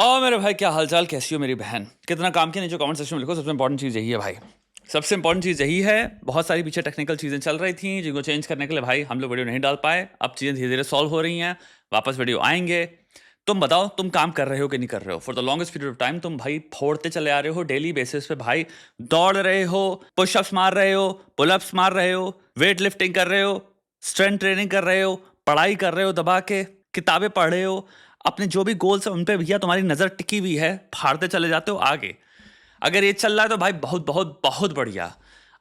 और मेरे भाई क्या हालचाल, कैसी हो मेरी बहन? कितना काम किया नीचे कमेंट सेक्शन में लिखो। सबसे इंपॉर्टेंट चीज़ यही है भाई, सबसे इंपॉर्टेंट चीज़ यही है। बहुत सारी पीछे टेक्निकल चीज़ें चल रही थी जिनको चेंज करने के लिए भाई हम लोग वीडियो नहीं डाल पाए। अब चीज़ें धीरे धीरे सॉल्व हो रही हैं, वापस वीडियो आएंगे। तुम बताओ, तुम काम कर रहे हो कि नहीं कर रहे हो? For the longest period of time तुम भाई फोड़ते चले आ रहे हो, डेली बेसिस पे भाई दौड़ रहे हो, पुशअप्स मार रहे हो, पुलअप्स मार रहे हो, वेट लिफ्टिंग कर रहे हो, स्ट्रेंथ ट्रेनिंग कर रहे हो, पढ़ाई कर रहे हो, दबा के किताबें पढ़ रहे हो। अपने जो भी गोल्स है उन पे भैया तुम्हारी नजर टिकी हुई है, फाड़ते चले जाते हो आगे। अगर ये चल रहा है तो भाई बहुत बहुत बहुत बढ़िया।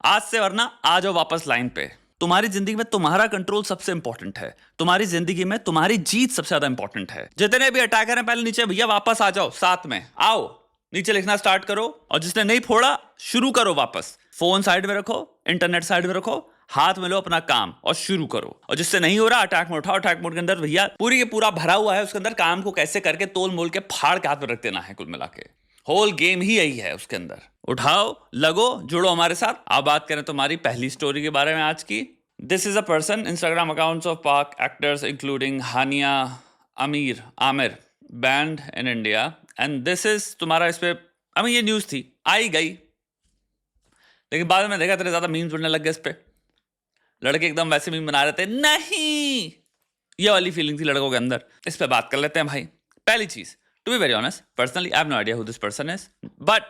आज से वरना आ जाओ वापस लाइन पे। तुम्हारी जिंदगी में तुम्हारा कंट्रोल सबसे इंपॉर्टेंट है। तुम्हारी जिंदगी में तुम्हारी जीत सबसे ज्यादा इंपॉर्टेंट है। जितने भी अटैकर हैं पहले नीचे भैया वापस आ जाओ, साथ में आओ, नीचे लिखना स्टार्ट करो। और जिसने नहीं फोड़ा शुरू करो वापस। फोन साइड में रखो, इंटरनेट साइड में रखो, हाथ में लो अपना काम और शुरू करो। और जिससे नहीं हो रहा अटैक मोड उठाओ। अटैक मोड के अंदर भैया पूरी के पूरा भरा हुआ है, उसके अंदर काम को कैसे करके तोल मोल के फाड़ के हाथ में रख देना है। कुल मिला के होल गेम ही यही है उसके अंदर। उठाओ, लगो, जुड़ो हमारे साथ। अब बात करें तुम्हारी पहली स्टोरी के बारे में आज की। This is a person, Instagram accounts of Pak actors including Hania, Aamir banned in India. And this is तुम्हारा इस पे ये न्यूज थी, आई गई, लेकिन बाद में देखा तेरे ज्यादा मीम्स बनने लग गए इस पे। लड़के एकदम वैसे मीम बना रहे थे, नहीं, ये वाली फीलिंग थी लड़कों के अंदर। इस पे बात कर लेते हैं भाई। पहली चीज, to be very honest, personally I have no idea who this person is, but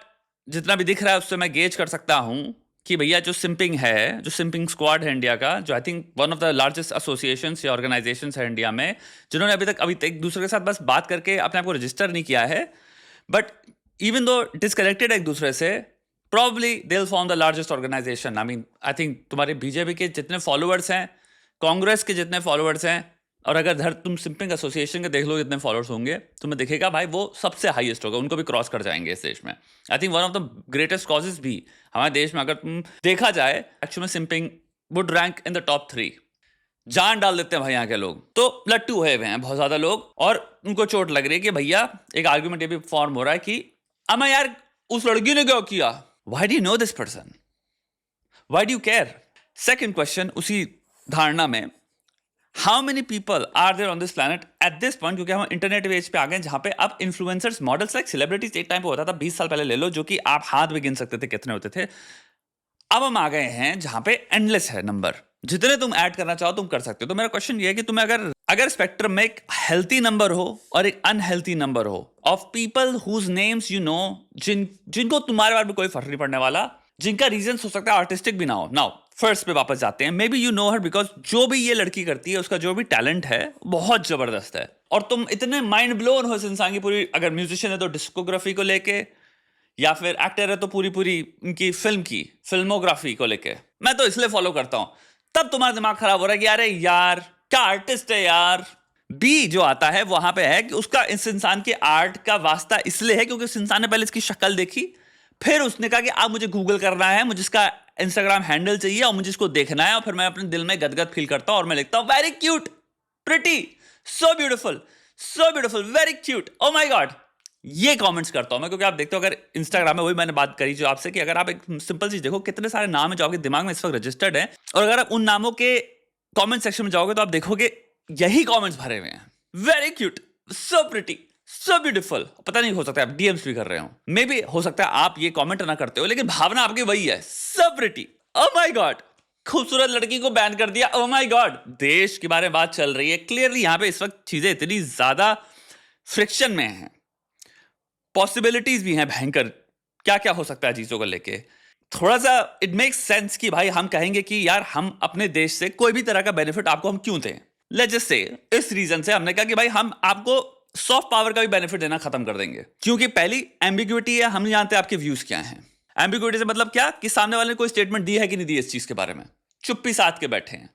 जितना भी दिख रहा है उससे मैं गेज कर सकता हूं कि भैया जो सिंपिंग है, जो सिंपिंग स्क्वाड है इंडिया का, जो I think one of the largest associations या ऑर्गेनाइजेशंस है इंडिया में, जिन्होंने अभी तक एक दूसरे के साथ बस बात करके अपने आप को रजिस्टर नहीं किया है, बट इवन दो डिस्कनेक्टेड है एक दूसरे से, probably they'll form the largest organization. I think तुम्हारे बीजेपी के जितने फॉलोअर्स हैं, कांग्रेस के जितने फॉलोअर्स हैं, और अगर तुम सिंपिंग एसोसिएशन के देख लो जितने फॉलोअर्स होंगे, तुम्हें दिखेगा भाई वो सबसे हाईएस्ट होगा। उनको भी क्रॉस कर जाएंगे इस देश में। I think one of the greatest causes भी हमारे देश में, अगर तुम देखा जाए, एक्चुअली में simping would rank in the top 3। जान डाल देते हैं भाई यहाँ के लोग, तो लट्टू हुए हुए हैं बहुत ज्यादा लोग, और उनको चोट लग रही है कि भैया एक आर्ग्यूमेंट ये भी फॉर्म हो रहा है कि अमा यार उस लड़की ने क्या किया, why do you know this person? Why do you care? Second question उसी धारणा में, how many people are there on this planet at this point? क्योंकि हम इंटरनेट एज पे आ गए जहां पे अब इन्फ्लुएंसर्स, मॉडल्स, लाइक सेलिब्रिटीज एक टाइम पे होता था, 20 साल पहले ले लो, जो कि आप हाथ में गिन सकते थे कितने होते थे। अब हम आ गए हैं जहां पे एंडलेस है नंबर, जितने तुम ऐड करना चाहो तुम कर सकते हो। तो मेरा क्वेश्चन ये है कि तुम्हें अगर स्पेक्ट्रम में एक हेल्थी नंबर हो और एक अनहेल्थी नंबर हो of people whose names you know, जिनको तुम्हारे बारे में कोई फर्क नहीं पड़ने वाला, जिनका रीजन हो सकता है आर्टिस्टिक भी ना हो। नाउ फर्स्ट पे वापस जाते हैं। May be you know her because जो भी ये लड़की करती है, उसका जो भी टैलेंट है बहुत जबरदस्त है, और तुम इतने माइंड ब्लोन हो इस इंसान की पूरी, अगर म्यूजिशियन है तो डिस्कोग्राफी को लेके, या फिर एक्टर है तो पूरी उनकी फिल्मोग्राफी को लेके। मैं तो इसलिए फॉलो करता हूं। तब तुम्हारा दिमाग खराब हो रहा है कि अरे यार क्या आर्टिस्ट है यार। बी जो आता है वहां पे है कि उसका इस इंसान के आर्ट का वास्ता इसलिए है क्योंकि उस इंसान ने पहले इसकी शक्ल देखी, फिर उसने कहा कि अब मुझे गूगल करना है, मुझे इसका इंस्टाग्राम हैंडल चाहिए और मुझे इसको देखना है, और फिर मैं अपने दिल में गदगद फील करता हूं और मैं लिखता हूं very cute, pretty, so beautiful, very cute, oh my God. ये कमेंट्स करता हूं मैं, क्योंकि आप देखते हो अगर इंस्टाग्राम में, वही मैंने बात करी जो आपसे, कि अगर आप एक सिंपल चीज देखो, कितने सारे नाम है जो आपके दिमाग में इस वक्त रजिस्टर्ड है, और अगर आप उन नामों के कमेंट सेक्शन में जाओगे तो आप देखोगे यही कमेंट्स भरे हुए हैं, very cute, so pretty, so beautiful. पता नहीं, हो सकता है आप डीएम्स भी कर रहे हो, मे बी हो सकता है आप ये कमेंट ना करते हो, लेकिन भावना आपकी वही है, so pretty, oh my God, खूबसूरत लड़की को बैन कर दिया, ओ माय गॉड। देश के बारे में बात चल रही है, क्लियरली यहां पे इस वक्त चीजें इतनी ज्यादा फ्रिक्शन में हैं, पॉसिबिलिटीज भी हैं भयंकर, क्या क्या हो सकता है चीजों को लेके। थोड़ा सा इट मेक्स सेंस कि भाई हम कहेंगे कि यार हम अपने देश से कोई भी तरह का बेनिफिट आपको हम क्यों दें। लेट्स जस्ट से इस रीजन से हमने कहा कि भाई हम आपको सॉफ्ट पावर का भी बेनिफिट देना खत्म कर देंगे, क्योंकि पहली एम्बिग्युइटी है, हम नहीं जानते आपके व्यूज क्या हैं। एम्बिग्युइटी से मतलब क्या, कि सामने वाले ने कोई स्टेटमेंट दी है कि नहीं दी इस चीज के बारे में, चुप्पी साध के बैठे हैं।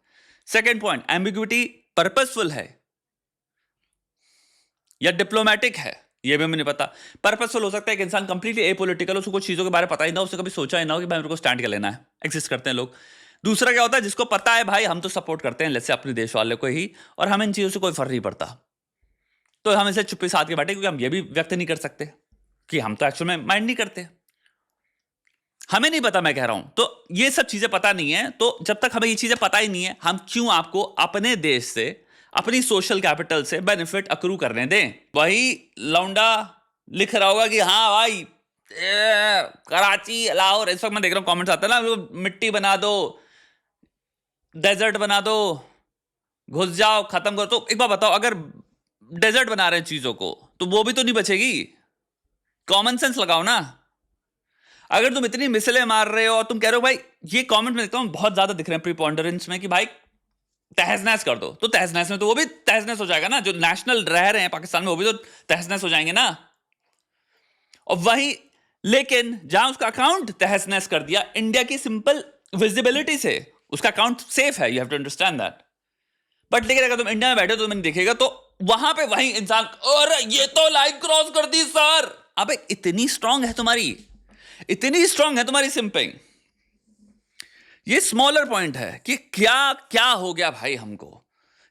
सेकेंड पॉइंट, एम्बिग्युइटी पर्पसफुल है या डिप्लोमेटिक है, ये भी हमें नहीं पता। पर्पसफुल हो सकता है कि इंसान कंप्लीटली एपॉलिटिकल, उसको कुछ चीजों के बारे में पता ही ना, उसने कभी सोचा ही ना हो कि भाई मेरे को स्टैंड क्या लेना है। एग्जिस्ट करते हैं लोग। दूसरा क्या होता है, जिसको पता है भाई हम तो सपोर्ट करते हैं लेट्स से अपने देश वाले को ही, और हमें इन चीजों से कोई फर्क नहीं पड़ता, तो हम इसे चुप्पी साध के बैठे, क्योंकि हम ये भी व्यक्त नहीं कर सकते कि हम तो एक्चुअल में माइंड नहीं करते, हमें नहीं पता, मैं कह रहा हूं। तो ये सब चीजें पता नहीं है, तो जब तक हमें ये चीजें पता ही नहीं है, हम क्यों आपको अपने देश से, अपनी सोशल कैपिटल से बेनिफिट अक्रू करने दें। वही लौंडा लिख रहा होगा कि हाँ भाई कराची लाहौर, इस वक्त मैं देख रहा हूँ कमेंट्स आते हैं ना, मिट्टी बना दो, डेजर्ट बना दो, घुस जाओ, खत्म करो। तो एक बार बताओ, अगर डेजर्ट बना रहे हैं चीजों को तो वो भी तो नहीं बचेगी। कॉमन सेंस लगाओ ना। अगर तुम इतनी मिसलें मार रहे हो और तुम कह रहे हो भाई, ये कमेंट में देखता हूं बहुत ज्यादा दिख रहे हैं प्रीपोंडरेंस में कि भाई तहस नहस कर दो, तो तहस नहस में तो वो भी तहस नहस हो जाएगा ना। जो नेशनल रह रहे हैं पाकिस्तान में वो भी तो तहस नहस हो जाएंगे ना। और वही, लेकिन जहां उसका अकाउंट तहस नहस कर दिया इंडिया की सिंपल विजिबिलिटी से, उसका अकाउंट सेफ है, you have to understand that. But लेकिन अगर तुम इंडिया में बैठे हो तो मैंने देखेगा तो वहां पे वही इंसान, और ये तो लाइन क्रॉस कर दी सर। अबे इतनी स्ट्रांग है तुम्हारी, इतनी स्ट्रांग है तुम्हारी सिंपिंग। ये स्मॉलर पॉइंट है कि क्या क्या हो गया भाई हमको,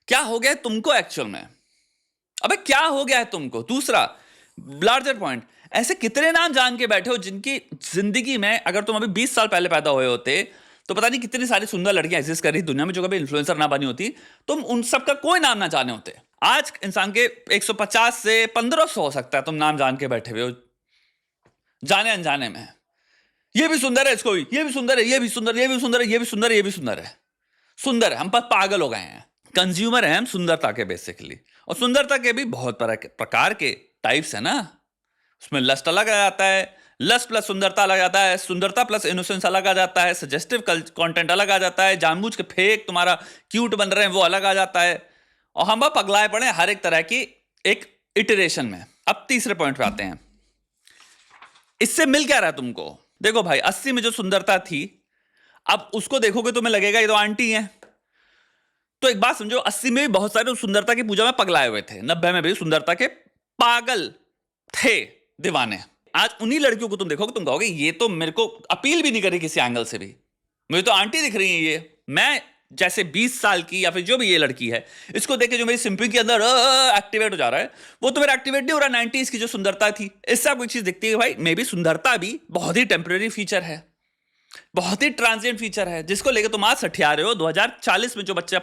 क्या हो गया तुमको एक्चुअल में। अबे क्या हो गया है तुमको। दूसरा लार्जर पॉइंट, ऐसे कितने नाम जान के बैठे हो जिनकी जिंदगी में अगर तुम अभी 20 साल पहले पैदा हुए होते तो पता नहीं कितनी सारी सुंदर लड़कियां एग्जिस्ट कर रही दुनिया में जो कभी इन्फ्लुएंसर ना बनी होती, तुम उन सब का कोई नाम ना जाने होते। आज इंसान के 150 से 1500 हो सकता है तुम नाम जान के बैठे हुए हो जाने अनजाने में। ये भी सुंदर है, इसको ये भी सुंदर है, ये भी सुंदर, ये भी सुंदर है, ये भी सुंदर है, ये भी सुंदर है। सुंदर है, हम पर पागल हो गए हैं, कंज्यूमर हैं हम सुंदरता के बेसिकली। और सुंदरता के भी बहुत प्रकार के टाइप्स है ना। उसमें लस्ट अलग आ जाता है, लस्ट प्लस सुंदरता अलग आता है, सुंदरता प्लस इनोसेंस अलग आ जाता है, सजेस्टिव कंटेंट अलग आ जाता है, जानबूझ के फेक तुम्हारा क्यूट बन रहे हैं वो अलग आ जाता है। और हम पगलाए पड़े हर एक तरह की एक इटरेशन में। अब तीसरे पॉइंट पे आते हैं, इससे मिल क्या रहा है तुमको। देखो भाई 80 में जो सुंदरता थी, अब उसको देखोगे तुम्हें लगेगा ये तो आंटी है। तो एक बात समझो, 80 में भी बहुत सारे सुंदरता की पूजा में पगलाए हुए थे, 90 में भी सुंदरता के पागल थे, दीवाने। आज उन्हीं लड़कियों को तुम देखोगे तुम कहोगे ये तो मेरे को अपील भी नहीं कर रही किसी एंगल से भी, मुझे तो आंटी दिख रही है ये। मैं जैसे 20 साल की या फिर जो भी ये लड़की है, इसको देख के जो मेरी सिंपिंग के अंदर एक्टिवेट हो जा रहा है, वो तो मेरा एक्टिवेट नहीं हो रहा। 90s की जो सुंदरता थी, इससे आपको एक चीज दिखती है भाई, मे बी सुंदरता भी बहुत ही टेम्परेरी फीचर है, बहुत ही ट्रांजिएंट फीचर है, जिसको लेकर तुम आज सठिया रहे हो। 2040 में जो बच्चा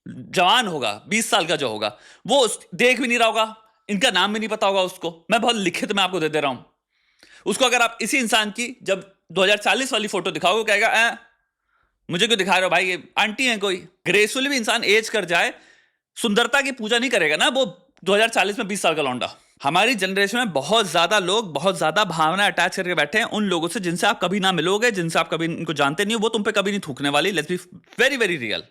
जवान होगा, 20 साल का जो होगा, वो देख भी नहीं रहा होगा, इनका नाम भी नहीं पता होगा उसको। मैं बहुत लिखित में आपको दे दे रहा हूं। उसको अगर आप इसी इंसान की जब 2040 वाली फोटो दिखाओगे, कहेगा मुझे क्यों दिखा रहे हो भाई, ये आंटी है कोई। ग्रेसफुली भी इंसान एज कर जाए, सुंदरता की पूजा नहीं करेगा ना वो 2040 में 20 साल का लौंडा। हमारी जनरेशन में बहुत ज्यादा लोग बहुत ज्यादा भावना अटैच करके बैठे हैं उन लोगों से जिनसे आप कभी ना मिलोगे, जिनसे आप कभी इनको जानते नहीं हो। वो तुम पे कभी नहीं थूकने वाली, let's be very very real.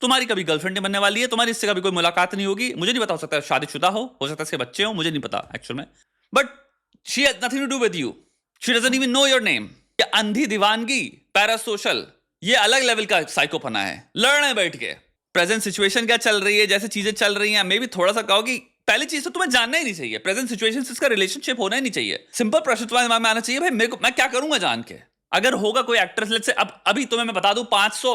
तुम्हारी कभी गर्लफ्रेंड नहीं बनने वाली है, तुम्हारी इससे कभी कोई मुलाकात नहीं होगी। मुझे नहीं पता, हो सकता है शादीशुदा हो सकता है इसके बच्चे हो, मुझे नहीं पता एक्चुअल में, but she has nothing to do with you, she doesn't even know your name. ये अंधी दीवानगी, पैरासोशल, ये अलग लेवल का साइकोपना है। लड़ रहे हैं बैठ के, प्रेजेंट सिचुएशन क्या चल रही है, जैसे चीजें चल रही हैं, मे भी थोड़ा सा कहो कि पहली चीज तो तुम्हें जानना ही नहीं चाहिए, प्रेजेंट सिचुएशन से इसका रिलेशनशिप होना ही नहीं चाहिए। सिंपल प्रश्न तुम्हारे दिमाग में आना चाहिए, भाई मेरे को मैं क्या करूंगा जान के। अगर होगा कोई एक्ट्रेस, लेट्स से अब अभी तुम्हें मैं बता दूं 500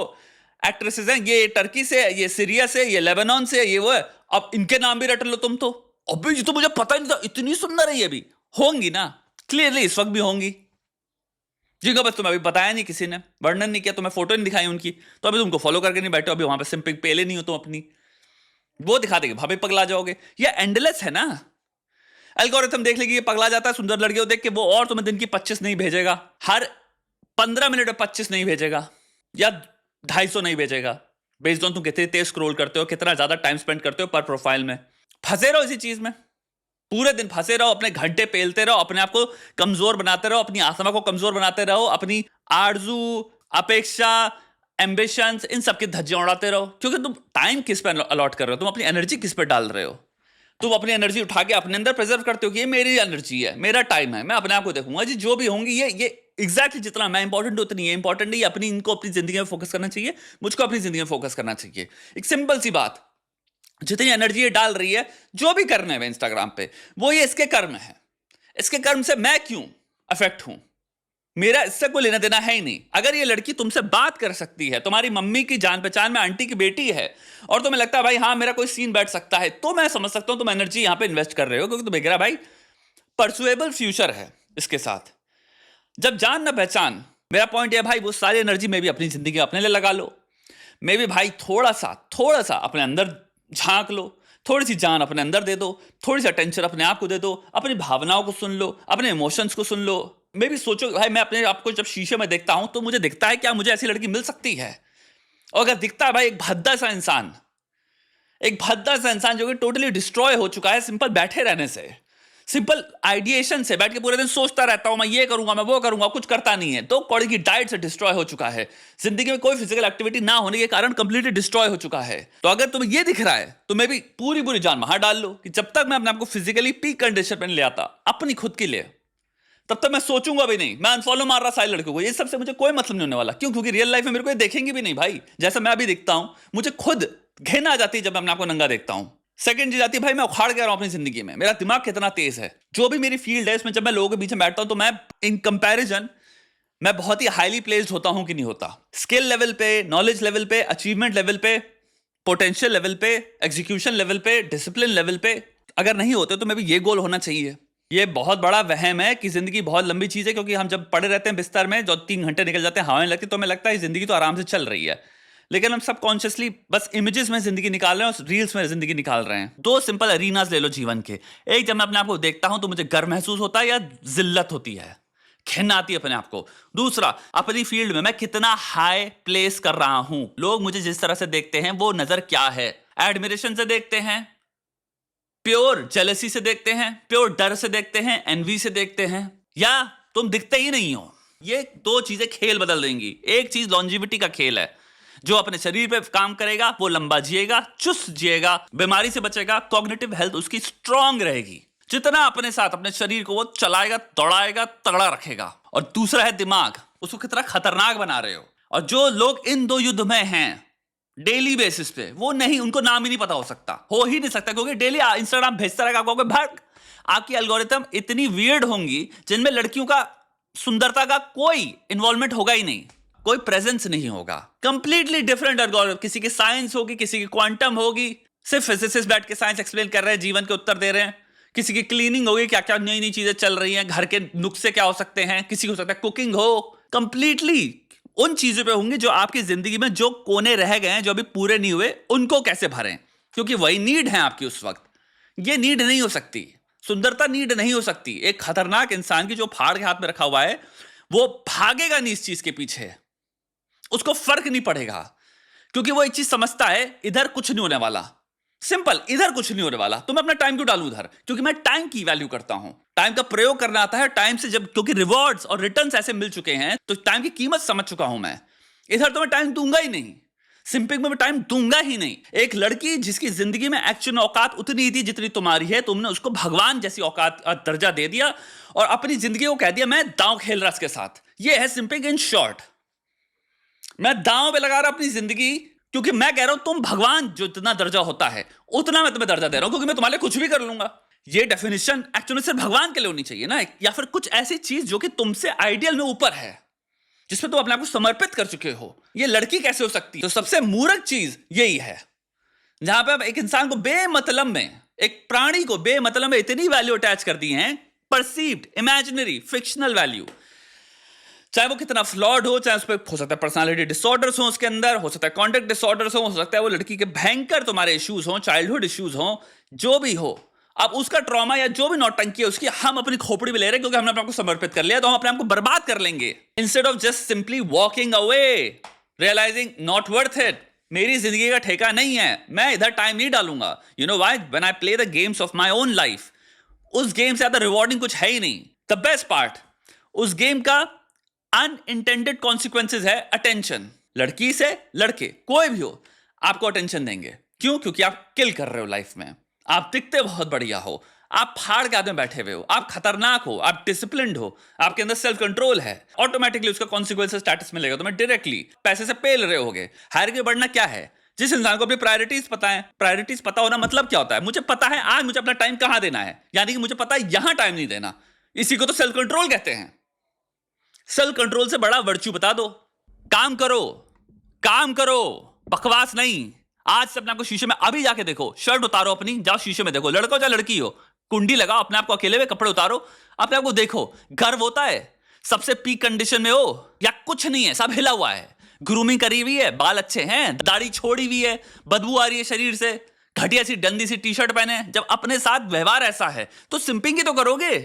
एक्ट्रेसेस हैं, ये टर्की से, ये सीरिया से, ये लेबनान से, ये वो है, अब इनके नाम भी रट लो तुम तो। अभी ये तो मुझे पता ही नहीं था, इतनी सुंदर है ये भी। होंगी ना, क्लियरली इस वक्त भी होंगी, जिनको बस तुम्हें अभी बताया नहीं, किसी ने वर्णन नहीं किया, तुम्हें फोटो नहीं दिखाई उनकी, तो अभी तुमको फॉलो करके नहीं बैठे हो, अभी वहां पे सिंपिंग पेले नहीं हो तुम अपनी, वो दिखा देंगे, भाभी पगला जाओगे। ये एंडलेस है ना, एल्गोरिथम देख लेगी, ये पगला जाता है सुंदर लड़कियों देख के, वो और तुम्हें दिन की 25 नहीं भेजेगा, हर 15 मिनट में 25 नहीं भेजेगा, या 250 नहीं भेजेगा, बेस्ड ऑन तुम कितनी तेज स्क्रॉल करते हो, कितना ज्यादा टाइम स्पेंड करते हो पर प्रोफाइल में। फंसे रहो इसी चीज में, पूरे दिन फंसे रहो, अपने घंटे पेलते रहो, अपने आप को कमजोर बनाते रहो, अपनी आत्मा को कमजोर बनाते रहो, अपनी आरजू, अपेक्षा, एम्बिशंस, इन सब की धज्जियां उड़ाते रहो। क्योंकि तुम टाइम किस पे अलॉट कर रहे हो, तुम अपनी एनर्जी किस पे डाल रहे हो। तुम अपनी एनर्जी उठा के अपने अंदर प्रिजर्व करते हो कि ये मेरी एनर्जी है, मेरा टाइम है, मैं अपने आप को देखूंगा जी, जो भी होंगी ये एग्जैक्टली जितना मैं इंपॉर्टेंट उतनी है इंपॉर्टेंट नहीं। अपनी इनको अपनी जिंदगी में फोकस करना चाहिए, मुझको अपनी जिंदगी में फोकस करना चाहिए। एक सिंपल सी बात, जितनी एनर्जी ये डाल रही है, जो भी करने में इंस्टाग्राम पे, वो ये इसके कर्म है। इसके कर्म से मैं क्यों अफेक्ट हूं, मेरा इससे कोई लेना देना है ही नहीं। अगर ये लड़की तुमसे बात कर सकती है, तुम्हारी मम्मी की जान पहचान में आंटी की बेटी है, और तुम्हें लगता है भाई हाँ मेरा कोई सीन बैठ सकता है, तो मैं समझ सकता हूं तुम एनर्जी यहां पे इन्वेस्ट कर रहे हो, क्योंकि तुम्हें गिरा भाई परसुएबल फ्यूचर है इसके साथ। जब जान ना पहचान, मेरा पॉइंट है भाई वो सारी एनर्जी में भी अपनी जिंदगी अपने लिए लगा लो, मे भी भाई थोड़ा सा अपने अंदर झांक लो, थोड़ी सी जान अपने अंदर दे दो, थोड़ी सी अटेंशन अपने आप को दे दो, अपनी भावनाओं को सुन लो, अपने इमोशंस को सुन लो। मैं भी सोचो भाई, मैं अपने आप को जब शीशे में देखता हूं तो मुझे दिखता है क्या मुझे ऐसी लड़की मिल सकती है? और अगर दिखता है भाई, एक भद्दा सा इंसान, जो कि टोटली डिस्ट्रॉय हो चुका है सिंपल बैठे रहने से, सिंपल आइडिएशन से, बैठ के पूरे दिन सोचता रहता हूं, मैं ये करूंगा, मैं वो करूंगा, कुछ करता नहीं है, तो कौड़ी की डाइट से डिस्ट्रॉय हो चुका है, जिंदगी में कोई फिजिकल एक्टिविटी ना होने के कारण कंप्लीटली डिस्ट्रॉय हो चुका है। तो अगर तुम्हें ये दिख रहा है तो मैं भी पूरी जान वहां डाल लो कि जब तक मैं अपने आपको फिजिकली पीक कंडीशन पर ले आता अपनी खुद के लिए, तब तक मैं सोचूंगा भी नहीं, मैं अनफॉलो मार रहा सारी लड़कियों को, ये सबसे मुझे कोई मतलब नहीं होने वाला। क्यों? क्योंकि रियल लाइफ में मेरे को ये देखेंगे भी नहीं भाई, जैसा मैं अभी दिखता हूं, मुझे खुद घिन आ जाती है जब मैं अपने आपको नंगा देखता हूं। सेकंड चीज आती है भाई, मैं उखाड़ के रहा हूं अपनी जिंदगी में, मेरा दिमाग कितना तेज है। जो भी मेरी फील्ड है इसमें जब मैं लोगों के बीच में बैठता हूं तो मैं इन कंपैरिजन मैं बहुत ही हाईली प्लेस्ड होता हूं कि नहीं होता, स्किल लेवल पे, नॉलेज लेवल पे, अचीवमेंट लेवल पे, पोटेंशियल लेवल पे, एग्जीक्यूशन लेवल पे, डिसिप्लिन लेवल पे अगर नहीं होते तो मैं भी ये गोल होना चाहिए। ये बहुत बड़ा वहम है कि जिंदगी बहुत लंबी चीज है, क्योंकि हम जब पड़े रहते हैं बिस्तर में, जो 3 घंटे निकल जाते हैं हवाएं लगती, तो हमें लगता है जिंदगी तो आराम से चल रही है, लेकिन हम सबकॉन्शियसली बस इमेजेस में जिंदगी निकाल रहे हैं और रील्स में जिंदगी निकाल रहे हैं। 2 सिंपल अरीनास ले लो जीवन के। एक, जब मैं अपने आप को देखता हूं तो मुझे गर्व महसूस होता है या जिल्लत होती है, घिन आती है अपने आप को। दूसरा, अपनी फील्ड में मैं कितना हाई प्लेस कर रहा हूं, लोग मुझे जिस तरह से देखते हैं वो नजर क्या है, एडमिरेशन से देखते हैं, प्योर जेलसी से देखते हैं, प्योर डर से देखते हैं, एनवी से देखते हैं, या तुम दिखते ही नहीं हो। ये 2 चीजें खेल बदल देंगी। एक चीज लॉन्जिविटी का खेल है, जो अपने शरीर पे काम करेगा वो लंबा जिएगा, चुस्त जिएगा, बीमारी से बचेगा, कॉग्निटिव हेल्थ उसकी स्ट्रांग रहेगी। जितना अपने साथ अपने शरीर को वो चलाएगा, दौड़ाएगा, तगड़ा रखेगा। और दूसरा है दिमाग, उसको कितना खतरनाक बना रहे हो। और जो लोग इन 2 युद्ध में हैं डेली बेसिस पे, वो नहीं, उनको नाम ही नहीं पता हो ही नहीं सकता, क्योंकि डेली इंस्टाग्राम भेजता रहेगा आपको, भाग आपकी एल्गोरिथम इतनी वियर्ड होंगी जिनमें लड़कियों का सुंदरता का कोई इन्वॉल्वमेंट होगा ही नहीं, कोई प्रेजेंस नहीं होगा, कंप्लीटली डिफरेंट एल्गोरिथम। किसी की साइंस होगी, किसी की क्वांटम होगी, सिर्फ फिजिसिस्ट बैठ के साइंस एक्सप्लेन कर रहे हैं, जीवन के उत्तर दे रहे हैं। किसी की क्लीनिंग होगी, क्या क्या नई नई चीजें चल रही हैं, घर के नुस्खे क्या हो सकते हैं, किसी को हो सकता है कुकिंग हो, कंप्लीटली उन चीजों पे होंगे जो आपकी जिंदगी में जो कोने रह गए हैं, जो अभी पूरे नहीं हुए, उनको कैसे भरें, क्योंकि वही नीड है आपकी उस वक्त। ये नीड नहीं हो सकती, सुंदरता नीड नहीं हो सकती। एक खतरनाक इंसान की जो फाड़ के हाथ में रखा हुआ है, वो भागेगा नहीं इस चीज के पीछे, उसको फर्क नहीं पड़ेगा, क्योंकि वो एक चीज समझता है, इधर कुछ नहीं होने वाला, सिंपल, इधर कुछ नहीं होने वाला, तो मैं अपना टाइम क्यों डालूं उधर, क्योंकि मैं टाइम की वैल्यू करता हूं, टाइम का प्रयोग करना आता है टाइम से, जब क्योंकि रिवॉर्ड्स और रिटर्न्स ऐसे मिल चुके हैं, तो टाइम की कीमत समझ चुका हूं मैं। इधर तो मैं टाइम दूंगा ही नहीं, सिंपिंग में मैं टाइम दूंगा ही नहीं। एक लड़की जिसकी जिंदगी में एक्चुअल औकात उतनी थी जितनी तुम्हारी है, तुमने उसको भगवान जैसी औकात दर्जा दे दिया और अपनी जिंदगी को कह दिया मैं दांव खेल रहा इसके साथ। ये है सिंपिंग इन शॉर्ट। मैं दांव पे लगा रहा अपनी जिंदगी, क्योंकि मैं कह रहा हूं तुम भगवान जो इतना दर्जा होता है उतना मैं तुम्हें दर्जा दे रहा हूं, क्योंकि मैं तुम्हारे लिए कुछ भी कर लूंगा। ये डेफिनेशन एक्चुअली सिर्फ भगवान के लिए होनी चाहिए ना, या फिर कुछ ऐसी चीज जो कि तुमसे आइडियल में ऊपर है, जिसमें तुम अपने आप को समर्पित कर चुके हो। ये लड़की कैसे हो सकती है? तो सबसे मूर्ख चीज यही है, जहां पे आप एक इंसान को बेमतलब में, एक प्राणी को बेमतलब में इतनी वैल्यू अटैच कर दी है, परसीव्ड, इमेजिनरी, फिक्शनल वैल्यू, चाहे वो कितना फ्लॉड हो, चाहे उस पर हो सकता है पर्सनालिटी डिसऑर्डर्स हो, उसके अंदर हो सकता है कॉन्डक्ट डिसऑर्डर्स हो सकता है वो लड़की के भयंकर तुम्हारे इश्यूज हो, चाइल्डहुड इश्यूज हो, जो भी हो, अब उसका ट्रॉमा या जो भी नौटंकी है उसकी हम अपनी खोपड़ी में ले रहे हैं, क्योंकि हमने अपने आप को समर्पित कर लिया, तो हम अपने आप को बर्बाद कर लेंगे, instead of just simply walking away, realising not worth it, मेरी जिंदगी का ठेका नहीं है, मैं इधर टाइम नहीं डालूंगा। You know why? When I play the games of my own life, उस गेम से ज्यादा रिवॉर्डिंग कुछ है ही नहीं। द बेस्ट पार्ट, उस गेम का अनइंटेंडेड कॉन्सिक्वेंसेज है अटेंशन। लड़की से लड़के कोई भी हो, आपको अटेंशन देंगे। क्यों? क्योंकि आप किल कर रहे हो लाइफ में, आप दिखते बहुत बढ़िया हो, आप फाड़ के आदमी बैठे हुए हो, आप खतरनाक हो, आप डिसिप्लिन्ड हो, आपके अंदर सेल्फ कंट्रोल है, ऑटोमेटिकली उसका कॉन्सिक्वेंस स्टेटस मिलेगा तुम्हें डायरेक्टली। पैसे से पेल रहे होगे। हायरार्की में बढ़ना क्या है? जिस इंसान को अपनी प्रायोरिटीज पता है, प्रायोरिटीज पता होना मतलब क्या होता है? मुझे पता है आज मुझे अपना टाइम कहां देना है, यानी कि मुझे पता है यहां टाइम नहीं देना। इसी को तो सेल्फ कंट्रोल कहते हैं। सेल्फ कंट्रोल से बड़ा वर्च्यू बता दो। काम करो, काम करो, बकवास नहीं। आज से अपने आपको शीशे में अभी जाके देखो, शर्ट उतारो अपनी, जाओ शीशे में देखो, लड़का हो चाहे लड़की हो, कुंडी लगाओ, अपने आप को अकेले में कपड़े उतारो, अपने आप को देखो। गर्व होता है सबसे पीक कंडीशन में हो या कुछ नहीं है, सब हिला हुआ है, ग्रूमिंग करी हुई है, बाल अच्छे हैं, दाढ़ी छोड़ी हुई है, बदबू आ रही है शरीर से, घटिया सी डंदी सी टी शर्ट पहने? जब अपने साथ व्यवहार ऐसा है तो सिंपिंग ही तो करोगे।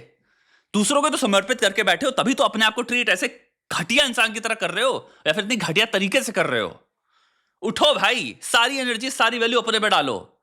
दूसरों को तो समर्पित करके बैठे हो, तभी तो अपने आप को ट्रीट ऐसे घटिया इंसान की तरह कर रहे हो, या फिर इतनी घटिया तरीके से कर रहे हो। उठो भाई, सारी एनर्जी सारी वैल्यू अपने पे डालो।